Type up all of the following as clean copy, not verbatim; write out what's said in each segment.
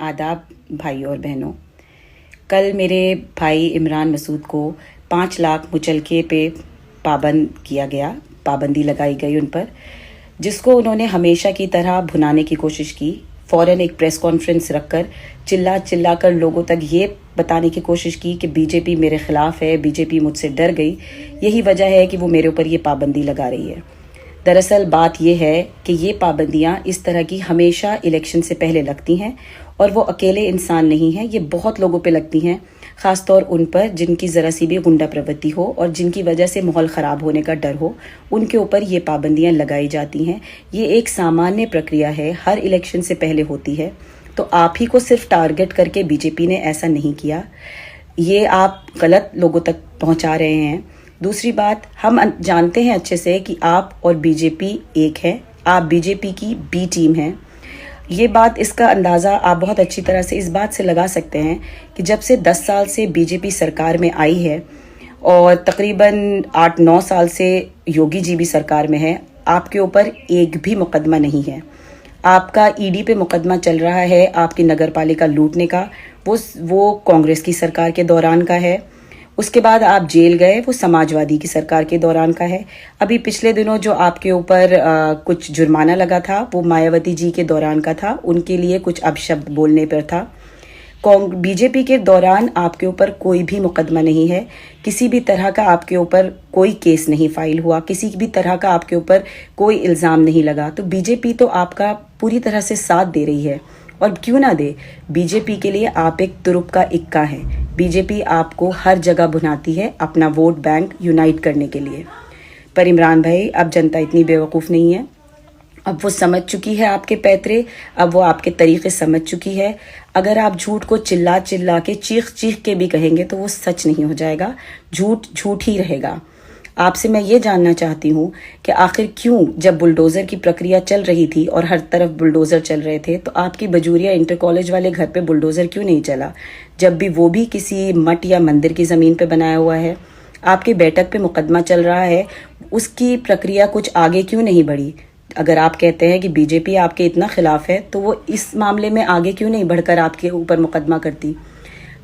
आदाब भाई और बहनों। कल मेरे भाई इमरान मसूद को 5 लाख मुचलके पे पाबंदी लगाई गई उन पर, जिसको उन्होंने हमेशा की तरह भुनाने की कोशिश की। फ़ौरन एक प्रेस कॉन्फ्रेंस रखकर चिल्ला कर लोगों तक ये बताने की कोशिश की कि बीजेपी मेरे खिलाफ है, बीजेपी मुझसे डर गई, यही वजह है कि वो मेरे ऊपर ये पाबंदी लगा रही है। दरअसल बात यह है कि ये पाबंदियां इस तरह की हमेशा इलेक्शन से पहले लगती हैं, और वो अकेले इंसान नहीं हैं, ये बहुत लोगों पे लगती हैं, ख़ासतौर उन पर जिनकी ज़रा सी भी गुंडा प्रवृत्ति हो और जिनकी वजह से माहौल ख़राब होने का डर हो, उनके ऊपर ये पाबंदियां लगाई जाती हैं। ये एक सामान्य प्रक्रिया है, हर इलेक्शन से पहले होती है। तो आप ही को सिर्फ टारगेट करके बीजेपी ने ऐसा नहीं किया, ये आप गलत लोगों तक पहुंचा रहे हैं। दूसरी बात, हम जानते हैं अच्छे से कि आप और बीजेपी एक है, आप बीजेपी की बी टीम हैं। ये बात, इसका अंदाज़ा आप बहुत अच्छी तरह से इस बात से लगा सकते हैं कि जब से 10 साल से बीजेपी सरकार में आई है और तकरीबन 8-9 साल से योगी जी भी सरकार में है, आपके ऊपर एक भी मुकदमा नहीं है। आपका ईडी पे मुकदमा चल रहा है आपकी नगर पालिका लूटने का, वो कांग्रेस की सरकार के दौरान का है। उसके बाद आप जेल गए, वो समाजवादी की सरकार के दौरान का है। अभी पिछले दिनों जो आपके ऊपर कुछ जुर्माना लगा था, वो मायावती जी के दौरान का था, उनके लिए कुछ अपशब्द बोलने पर था। बीजेपी के दौरान आपके ऊपर कोई भी मुकदमा नहीं है, किसी भी तरह का आपके ऊपर कोई केस नहीं फाइल हुआ, किसी भी तरह का आपके ऊपर कोई इल्ज़ाम नहीं लगा। तो बीजेपी तो आपका पूरी तरह से साथ दे रही है, और क्यों ना दे। बीजेपी के लिए आप एक तुरुप का इक्का है। बीजेपी आपको हर जगह भुनाती है अपना वोट बैंक यूनाइट करने के लिए। पर इमरान भाई, अब जनता इतनी बेवकूफ़ नहीं है, अब वो समझ चुकी है आपके पैतरे, अब वो आपके तरीके समझ चुकी है। अगर आप झूठ को चिल्ला के चीख के भी कहेंगे तो वो सच नहीं हो जाएगा, झूठ झूठ ही रहेगा। आपसे मैं ये जानना चाहती हूँ कि आखिर क्यों, जब बुलडोज़र की प्रक्रिया चल रही थी और हर तरफ बुलडोज़र चल रहे थे, तो आपकी बजूरिया इंटर कॉलेज वाले घर पे बुलडोज़र क्यों नहीं चला, जब भी वो भी किसी मठ या मंदिर की ज़मीन पे बनाया हुआ है। आपके बैठक पे मुकदमा चल रहा है, उसकी प्रक्रिया कुछ आगे क्यों नहीं बढ़ी। अगर आप कहते हैं कि बीजेपी आपके इतना खिलाफ है, तो वो इस मामले में आगे क्यों नहीं बढ़कर आपके ऊपर मुकदमा करती।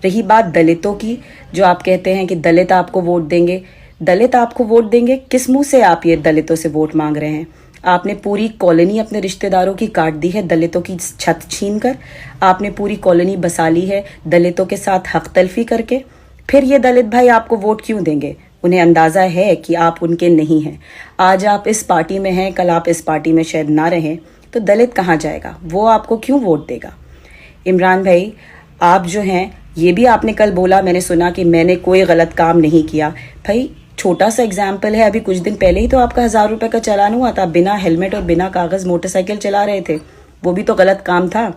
रही बात दलितों की, जो आप कहते हैं कि दलित आपको वोट देंगे, दलित आपको वोट देंगे, किस मुंह से आप ये दलितों से वोट मांग रहे हैं। आपने पूरी कॉलोनी अपने रिश्तेदारों की काट दी है दलितों की छत छीन कर, आपने पूरी कॉलोनी बसा ली है दलितों के साथ हक तलफी करके। फिर ये दलित भाई आपको वोट क्यों देंगे। उन्हें अंदाज़ा है कि आप उनके नहीं हैं। आज आप इस पार्टी में हैं, कल आप इस पार्टी में शायद ना रहें, तो दलित कहाँ जाएगा, वो आपको क्यों वोट देगा। इमरान भाई, आप जो हैं, ये भी आपने कल बोला, मैंने सुना कि मैंने कोई गलत काम नहीं किया। भाई छोटा सा एग्जाम्पल है, अभी कुछ दिन पहले ही तो आपका 1000 रुपये का चालान हुआ था, बिना हेलमेट और बिना कागज़ मोटरसाइकिल चला रहे थे, वो भी तो गलत काम था।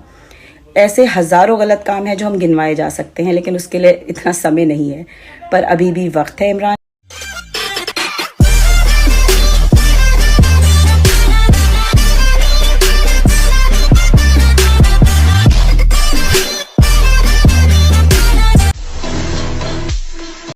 ऐसे हज़ारों गलत काम हैं जो हम गिनवाए जा सकते हैं, लेकिन उसके लिए इतना समय नहीं है। पर अभी भी वक्त है इमरान।